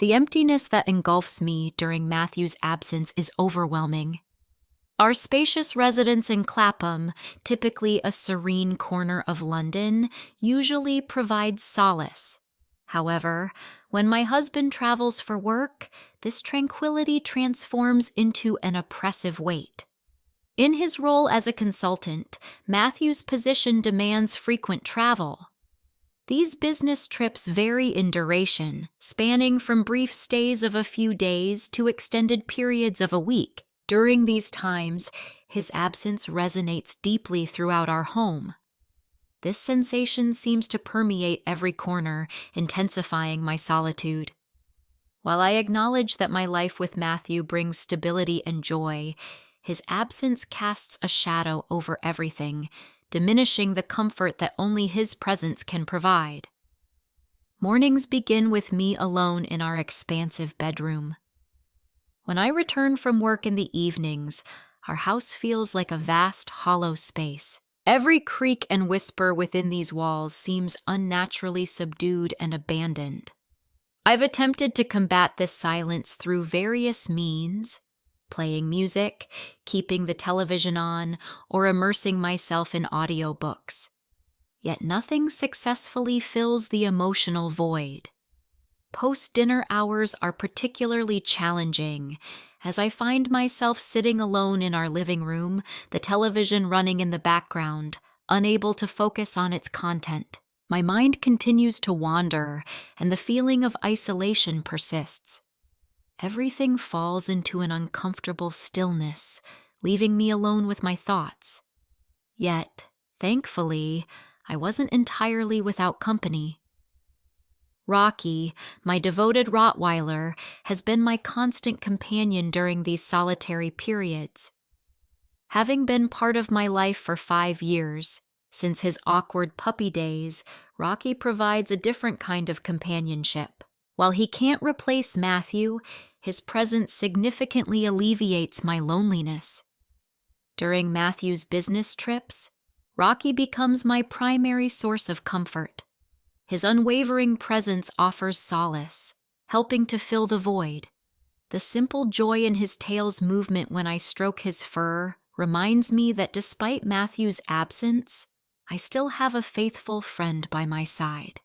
The emptiness that engulfs me during Matthew's absence is overwhelming. Our spacious residence in Clapham, typically a serene corner of London, usually provides solace. However, when my husband travels for work, this tranquility transforms into an oppressive weight. In his role as a consultant, Matthew's position demands frequent travel. These business trips vary in duration, spanning from brief stays of a few days to extended periods of a week. During these times, his absence resonates deeply throughout our home. This sensation seems to permeate every corner, intensifying my solitude. While I acknowledge that my life with Matthew brings stability and joy, his absence casts a shadow over everything, diminishing the comfort that only his presence can provide. Mornings begin with me alone in our expansive bedroom. When I return from work in the evenings, our house feels like a vast, hollow space. Every creak and whisper within these walls seems unnaturally subdued and abandoned. I've attempted to combat this silence through various means: playing music, keeping the television on, or immersing myself in audiobooks. Yet nothing successfully fills the emotional void. Post-dinner hours are particularly challenging, as I find myself sitting alone in our living room, the television running in the background, unable to focus on its content. My mind continues to wander, and the feeling of isolation persists. Everything falls into an uncomfortable stillness, leaving me alone with my thoughts. Yet, thankfully, I wasn't entirely without company. Rocky, my devoted Rottweiler, has been my constant companion during these solitary periods. Having been part of my life for 5 years, since his awkward puppy days, Rocky provides a different kind of companionship. While he can't replace Matthew, his presence significantly alleviates my loneliness. During Matthew's business trips, Rocky becomes my primary source of comfort. His unwavering presence offers solace, helping to fill the void. The simple joy in his tail's movement when I stroke his fur reminds me that despite Matthew's absence, I still have a faithful friend by my side.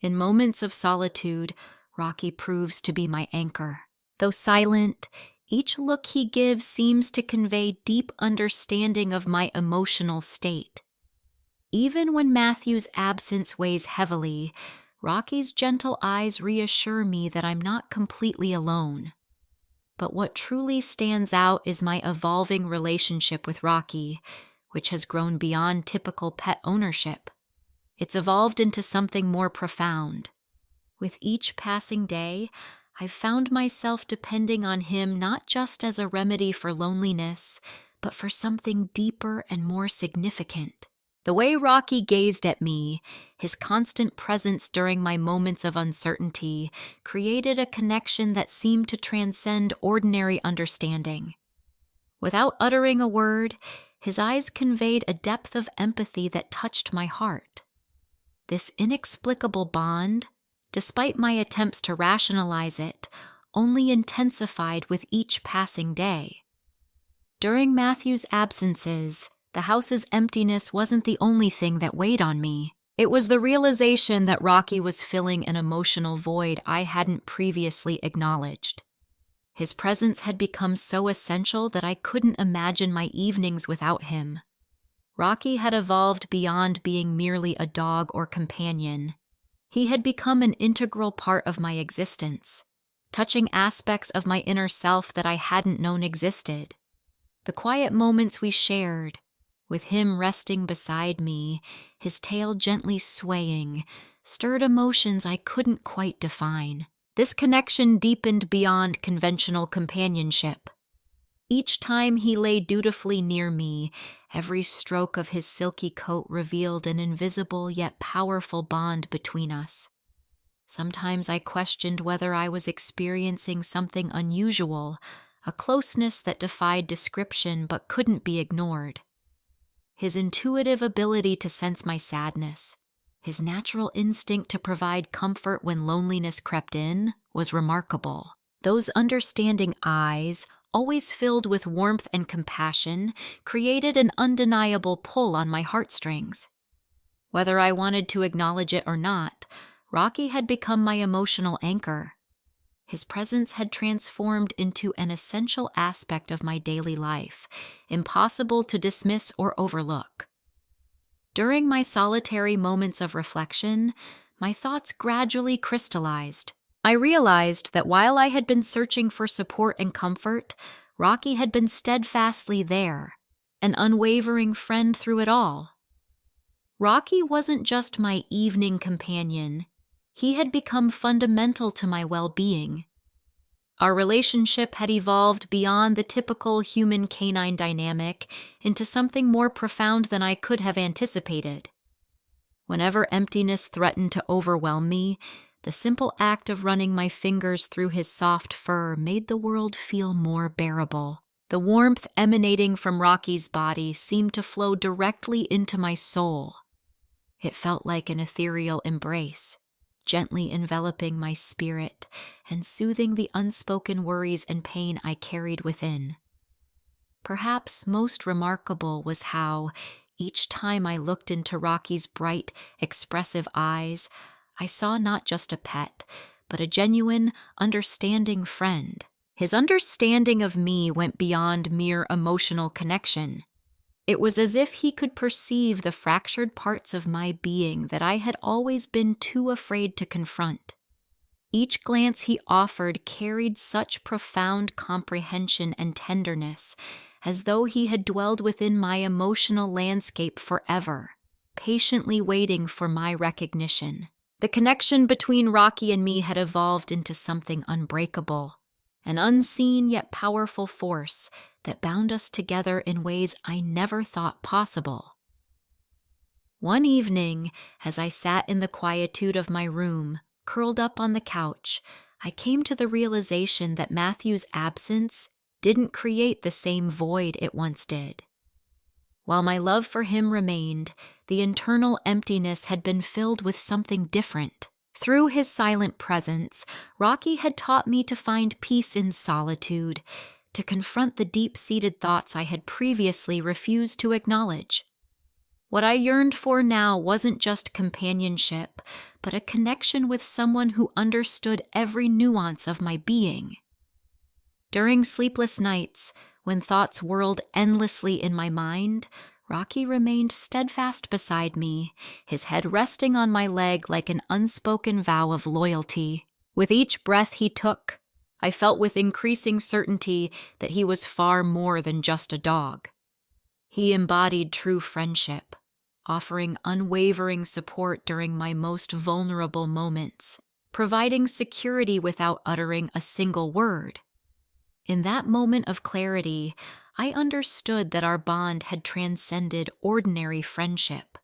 In moments of solitude, Rocky proves to be my anchor. Though silent, each look he gives seems to convey deep understanding of my emotional state. Even when Matthew's absence weighs heavily, Rocky's gentle eyes reassure me that I'm not completely alone. But what truly stands out is my evolving relationship with Rocky, which has grown beyond typical pet ownership. It's evolved into something more profound. With each passing day, I've found myself depending on him not just as a remedy for loneliness, but for something deeper and more significant. The way Rocky gazed at me, his constant presence during my moments of uncertainty, created a connection that seemed to transcend ordinary understanding. Without uttering a word, his eyes conveyed a depth of empathy that touched my heart. This inexplicable bond, despite my attempts to rationalize it, only intensified with each passing day. During Matthew's absences, the house's emptiness wasn't the only thing that weighed on me. It was the realization that Rocky was filling an emotional void I hadn't previously acknowledged. His presence had become so essential that I couldn't imagine my evenings without him. Rocky had evolved beyond being merely a dog or companion. He had become an integral part of my existence, touching aspects of my inner self that I hadn't known existed. The quiet moments we shared, with him resting beside me, his tail gently swaying, stirred emotions I couldn't quite define. This connection deepened beyond conventional companionship. Each time he lay dutifully near me, every stroke of his silky coat revealed an invisible yet powerful bond between us. Sometimes I questioned whether I was experiencing something unusual, a closeness that defied description but couldn't be ignored. His intuitive ability to sense my sadness, His natural instinct to provide comfort when loneliness crept in was remarkable. Those understanding eyes, always filled with warmth and compassion, created an undeniable pull on my heartstrings. Whether I wanted to acknowledge it or not, Rocky had become my emotional anchor. His presence had transformed into an essential aspect of my daily life, impossible to dismiss or overlook. During my solitary moments of reflection, my thoughts gradually crystallized. I realized that while I had been searching for support and comfort, Rocky had been steadfastly there, an unwavering friend through it all. Rocky wasn't just my evening companion. He had become fundamental to my well-being. Our relationship had evolved beyond the typical human-canine dynamic into something more profound than I could have anticipated. Whenever emptiness threatened to overwhelm me, the simple act of running my fingers through his soft fur made the world feel more bearable. The warmth emanating from Rocky's body seemed to flow directly into my soul. It felt like an ethereal embrace, gently enveloping my spirit and soothing the unspoken worries and pain I carried within. Perhaps most remarkable was how, each time I looked into Rocky's bright, expressive eyes, I saw not just a pet, but a genuine, understanding friend. His understanding of me went beyond mere emotional connection. It was as if he could perceive the fractured parts of my being that I had always been too afraid to confront. Each glance he offered carried such profound comprehension and tenderness, as though he had dwelled within my emotional landscape forever, patiently waiting for my recognition. The connection between Rocky and me had evolved into something unbreakable, an unseen yet powerful force that bound us together in ways I never thought possible. One evening, as I sat in the quietude of my room, curled up on the couch, I came to the realization that Matthew's absence didn't create the same void it once did. While my love for him remained, the internal emptiness had been filled with something different. Through his silent presence, Rocky had taught me to find peace in solitude, to confront the deep-seated thoughts I had previously refused to acknowledge. What I yearned for now wasn't just companionship, but a connection with someone who understood every nuance of my being. During sleepless nights, when thoughts whirled endlessly in my mind, Rocky remained steadfast beside me, his head resting on my leg like an unspoken vow of loyalty. With each breath he took, I felt with increasing certainty that he was far more than just a dog. He embodied true friendship, offering unwavering support during my most vulnerable moments, providing security without uttering a single word. In that moment of clarity, I understood that our bond had transcended ordinary friendship.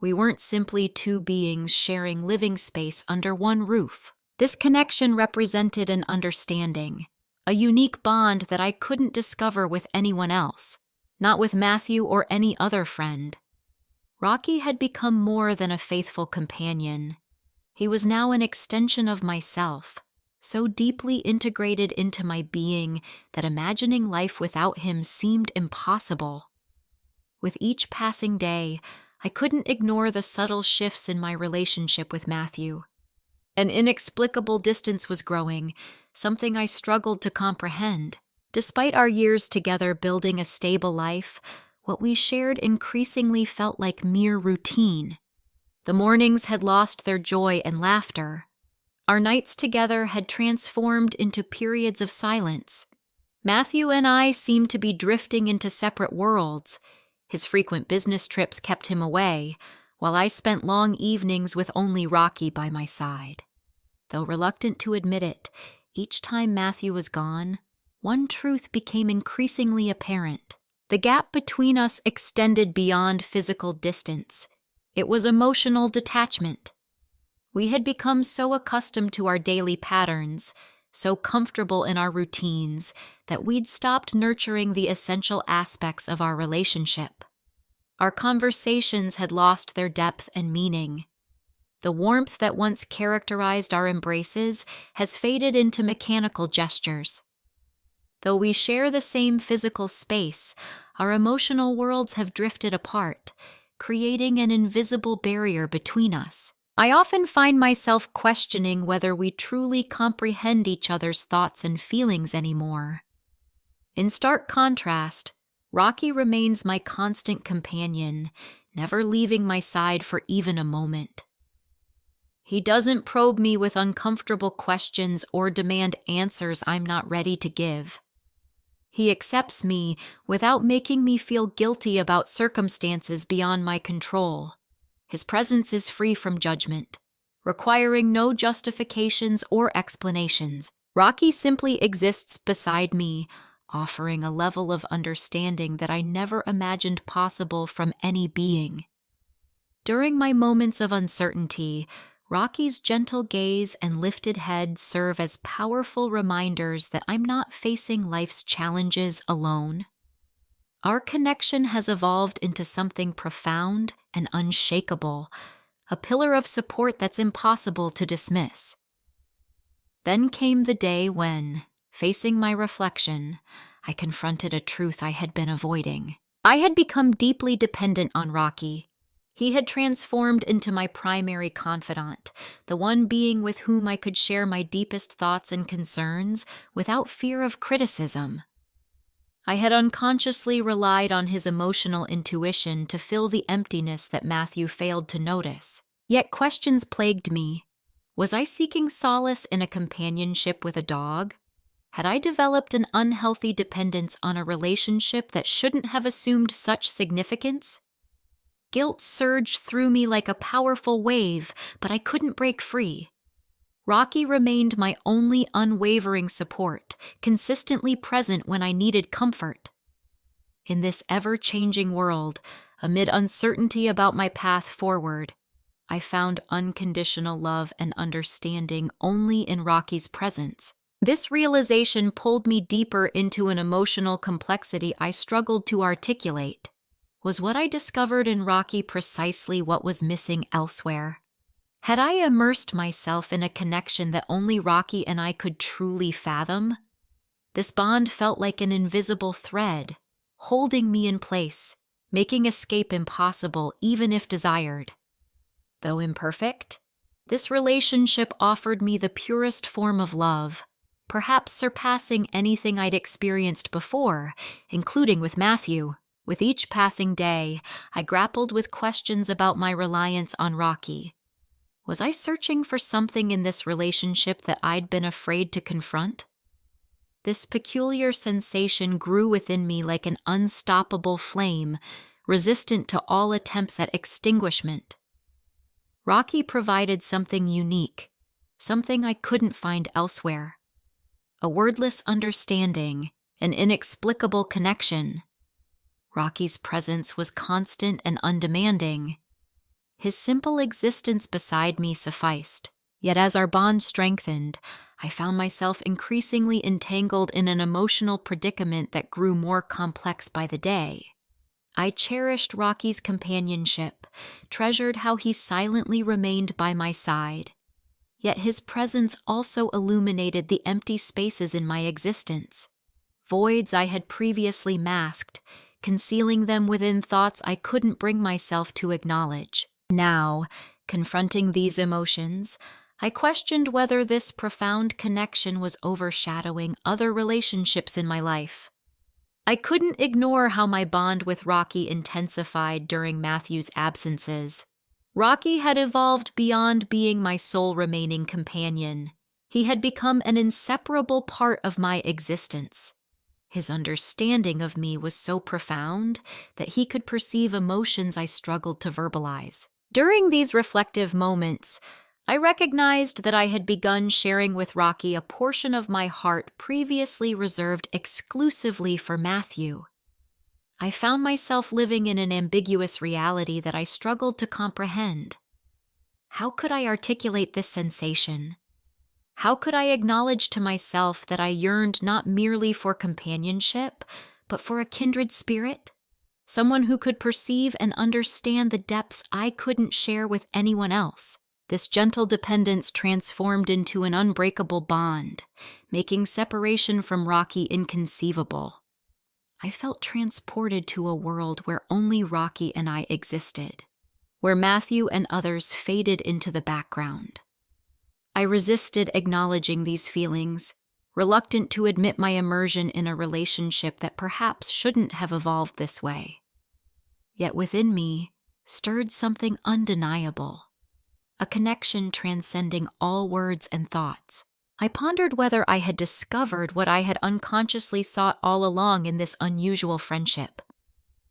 We weren't simply two beings sharing living space under one roof. This connection represented an understanding, a unique bond that I couldn't discover with anyone else, not with Matthew or any other friend. Rocky had become more than a faithful companion. He was now an extension of myself, so deeply integrated into my being that imagining life without him seemed impossible. With each passing day, I couldn't ignore the subtle shifts in my relationship with Matthew. An inexplicable distance was growing, something I struggled to comprehend. Despite our years together building a stable life, what we shared increasingly felt like mere routine. The mornings had lost their joy and laughter. Our nights together had transformed into periods of silence. Matthew and I seemed to be drifting into separate worlds. His frequent business trips kept him away, while I spent long evenings with only Rocky by my side. Though reluctant to admit it, each time Matthew was gone, one truth became increasingly apparent. The gap between us extended beyond physical distance. It was emotional detachment. We had become so accustomed to our daily patterns, so comfortable in our routines, that we'd stopped nurturing the essential aspects of our relationship. Our conversations had lost their depth and meaning. The warmth that once characterized our embraces has faded into mechanical gestures. Though we share the same physical space, our emotional worlds have drifted apart, creating an invisible barrier between us. I often find myself questioning whether we truly comprehend each other's thoughts and feelings anymore. In stark contrast, Rocky remains my constant companion, never leaving my side for even a moment. He doesn't probe me with uncomfortable questions or demand answers I'm not ready to give. He accepts me without making me feel guilty about circumstances beyond my control. His presence is free from judgment, requiring no justifications or explanations. Rocky simply exists beside me, offering a level of understanding that I never imagined possible from any being. During my moments of uncertainty, Rocky's gentle gaze and lifted head serve as powerful reminders that I'm not facing life's challenges alone. Our connection has evolved into something profound and unshakable, a pillar of support that's impossible to dismiss. Then came the day when, facing my reflection, I confronted a truth I had been avoiding. I had become deeply dependent on Rocky. He had transformed into my primary confidant, the one being with whom I could share my deepest thoughts and concerns without fear of criticism. I had unconsciously relied on his emotional intuition to fill the emptiness that Matthew failed to notice. Yet questions plagued me. Was I seeking solace in a companionship with a dog? Had I developed an unhealthy dependence on a relationship that shouldn't have assumed such significance? Guilt surged through me like a powerful wave, but I couldn't break free. Rocky remained my only unwavering support, consistently present when I needed comfort. In this ever-changing world, amid uncertainty about my path forward, I found unconditional love and understanding only in Rocky's presence. This realization pulled me deeper into an emotional complexity I struggled to articulate. Was what I discovered in Rocky precisely what was missing elsewhere? Had I immersed myself in a connection that only Rocky and I could truly fathom? This bond felt like an invisible thread, holding me in place, making escape impossible even if desired. Though imperfect, this relationship offered me the purest form of love, perhaps surpassing anything I'd experienced before, including with Matthew. With each passing day, I grappled with questions about my reliance on Rocky. Was I searching for something in this relationship that I'd been afraid to confront? This peculiar sensation grew within me like an unstoppable flame, resistant to all attempts at extinguishment. Rocky provided something unique, something I couldn't find elsewhere. A wordless understanding, an inexplicable connection. Rocky's presence was constant and undemanding. His simple existence beside me sufficed. Yet as our bond strengthened, I found myself increasingly entangled in an emotional predicament that grew more complex by the day. I cherished Rocky's companionship, treasured how he silently remained by my side. Yet his presence also illuminated the empty spaces in my existence, voids I had previously masked, concealing them within thoughts I couldn't bring myself to acknowledge. Now, confronting these emotions, I questioned whether this profound connection was overshadowing other relationships in my life. I couldn't ignore how my bond with Rocky intensified during Matthew's absences. Rocky had evolved beyond being my sole remaining companion. He had become an inseparable part of my existence. His understanding of me was so profound that he could perceive emotions I struggled to verbalize. During these reflective moments, I recognized that I had begun sharing with Rocky a portion of my heart previously reserved exclusively for Matthew. I found myself living in an ambiguous reality that I struggled to comprehend. How could I articulate this sensation? How could I acknowledge to myself that I yearned not merely for companionship, but for a kindred spirit? someone who could perceive and understand the depths I couldn't share with anyone else. This gentle dependence transformed into an unbreakable bond, making separation from Rocky inconceivable. I felt transported to a world where only Rocky and I existed, where Matthew and others faded into the background. I resisted acknowledging these feelings, reluctant to admit my immersion in a relationship that perhaps shouldn't have evolved this way. Yet within me stirred something undeniable, a connection transcending all words and thoughts. I pondered whether I had discovered what I had unconsciously sought all along in this unusual friendship.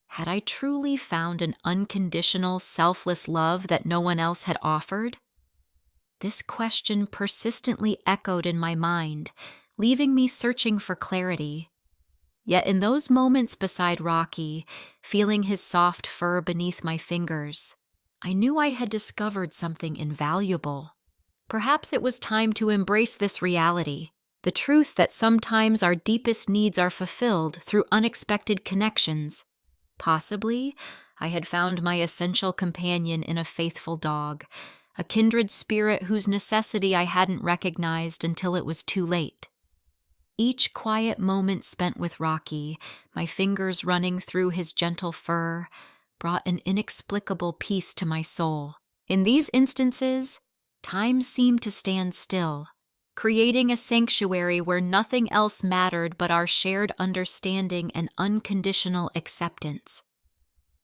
Had I truly found an unconditional, selfless love that no one else had offered? This question persistently echoed in my mind, leaving me searching for clarity. Yet in those moments beside Rocky, feeling his soft fur beneath my fingers, I knew I had discovered something invaluable. Perhaps it was time to embrace this reality, the truth that sometimes our deepest needs are fulfilled through unexpected connections. Possibly, I had found my essential companion in a faithful dog, a kindred spirit whose necessity I hadn't recognized until it was too late. Each quiet moment spent with Rocky, my fingers running through his gentle fur, brought an inexplicable peace to my soul. In these instances, time seemed to stand still, creating a sanctuary where nothing else mattered but our shared understanding and unconditional acceptance.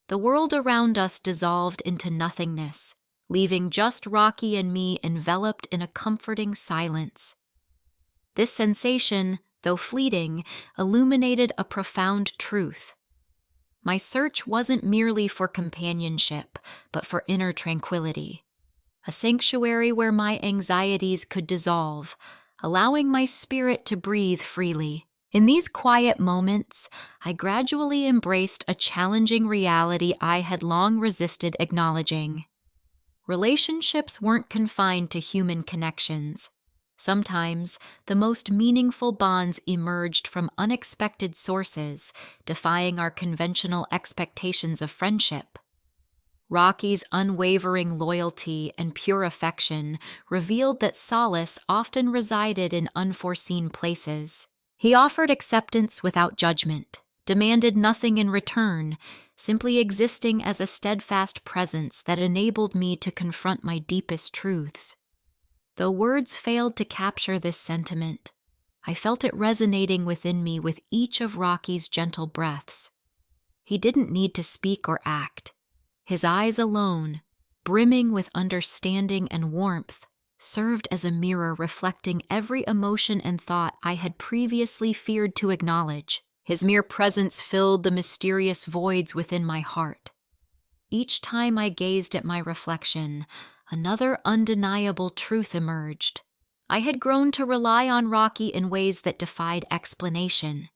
The world around us dissolved into nothingness, leaving just Rocky and me enveloped in a comforting silence. This sensation, though fleeting, illuminated a profound truth. My search wasn't merely for companionship, but for inner tranquility, a sanctuary where my anxieties could dissolve, allowing my spirit to breathe freely. In these quiet moments, I gradually embraced a challenging reality I had long resisted acknowledging. Relationships weren't confined to human connections. Sometimes, the most meaningful bonds emerged from unexpected sources, defying our conventional expectations of friendship. Rocky's unwavering loyalty and pure affection revealed that solace often resided in unforeseen places. He offered acceptance without judgment, demanded nothing in return, simply existing as a steadfast presence that enabled me to confront my deepest truths. Though words failed to capture this sentiment, I felt it resonating within me with each of Rocky's gentle breaths. He didn't need to speak or act. His eyes alone, brimming with understanding and warmth, served as a mirror reflecting every emotion and thought I had previously feared to acknowledge. His mere presence filled the mysterious voids within my heart. Each time I gazed at my reflection, another undeniable truth emerged. I had grown to rely on Rocky in ways that defied explanation.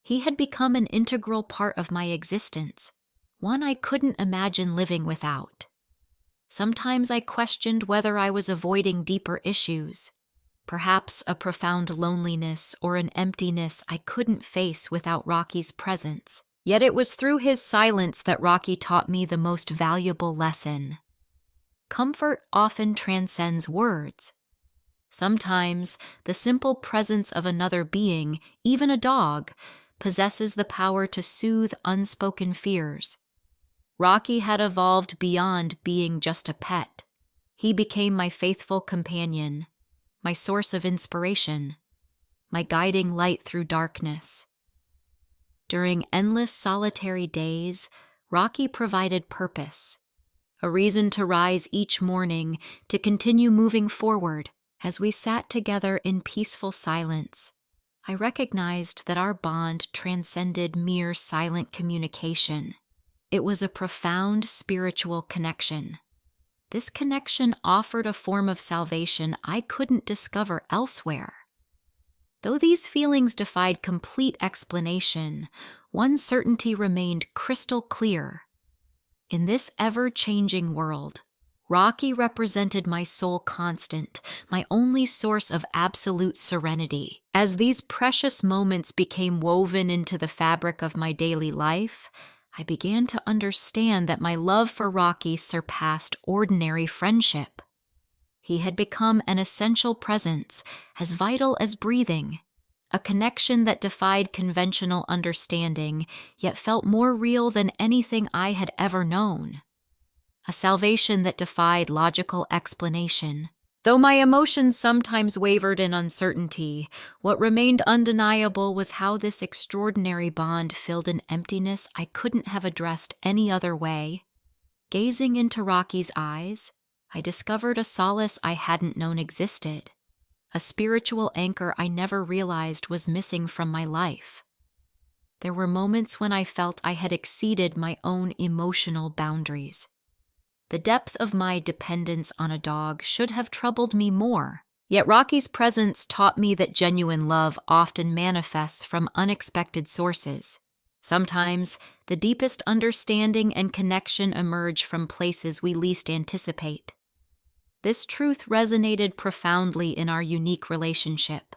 He had become an integral part of my existence, one I couldn't imagine living without. Sometimes I questioned whether I was avoiding deeper issues, perhaps a profound loneliness or an emptiness I couldn't face without Rocky's presence. Yet it was through his silence that Rocky taught me the most valuable lesson. Comfort often transcends words. Sometimes the simple presence of another being, even a dog, possesses the power to soothe unspoken fears. Rocky had evolved beyond being just a pet. He became my faithful companion, my source of inspiration, my guiding light through darkness. During endless solitary days, Rocky provided purpose, a reason to rise each morning, to continue moving forward. As we sat together in peaceful silence, I recognized that our bond transcended mere silent communication. It was a profound spiritual connection. This connection offered a form of salvation I couldn't discover elsewhere. Though these feelings defied complete explanation, one certainty remained crystal clear. In this ever-changing world, Rocky represented my sole constant, my only source of absolute serenity. As these precious moments became woven into the fabric of my daily life, I began to understand that my love for Rocky surpassed ordinary friendship. He had become an essential presence, as vital as breathing, a connection that defied conventional understanding, yet felt more real than anything I had ever known. A salvation that defied logical explanation. Though my emotions sometimes wavered in uncertainty, what remained undeniable was how this extraordinary bond filled an emptiness I couldn't have addressed any other way. Gazing into Rocky's eyes, I discovered a solace I hadn't known existed, a spiritual anchor I never realized was missing from my life. There were moments when I felt I had exceeded my own emotional boundaries. The depth of my dependence on a dog should have troubled me more, yet Rocky's presence taught me that genuine love often manifests from unexpected sources. Sometimes, the deepest understanding and connection emerge from places we least anticipate. This truth resonated profoundly in our unique relationship.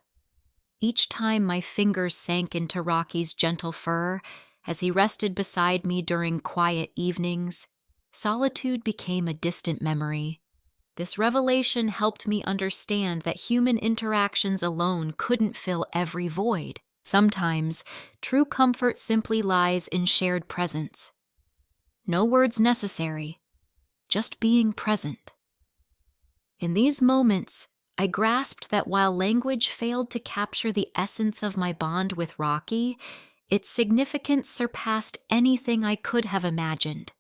Each time my fingers sank into Rocky's gentle fur, as he rested beside me during quiet evenings, solitude became a distant memory. This revelation helped me understand that human interactions alone couldn't fill every void. Sometimes, true comfort simply lies in shared presence. No words necessary, just being present. In these moments, I grasped that while language failed to capture the essence of my bond with Rocky, its significance surpassed anything I could have imagined.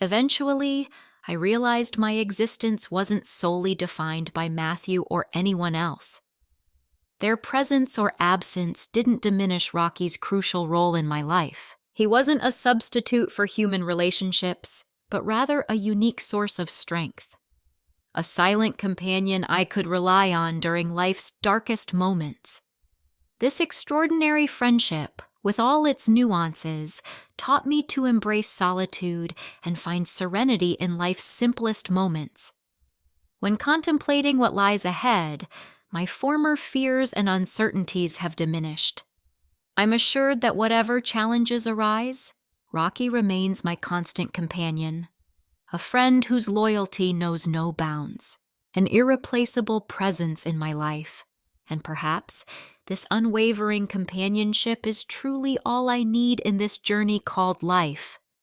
Eventually, I realized my existence wasn't solely defined by Matthew or anyone else. Their presence or absence didn't diminish Rocky's crucial role in my life. He wasn't a substitute for human relationships, but rather a unique source of strength. A silent companion I could rely on during life's darkest moments. This extraordinary friendship, with all its nuances, taught me to embrace solitude and find serenity in life's simplest moments. When contemplating what lies ahead, my former fears and uncertainties have diminished. I'm assured that whatever challenges arise, Rocky remains my constant companion, a friend whose loyalty knows no bounds, an irreplaceable presence in my life, and perhaps this unwavering companionship is truly all I need in this journey called life.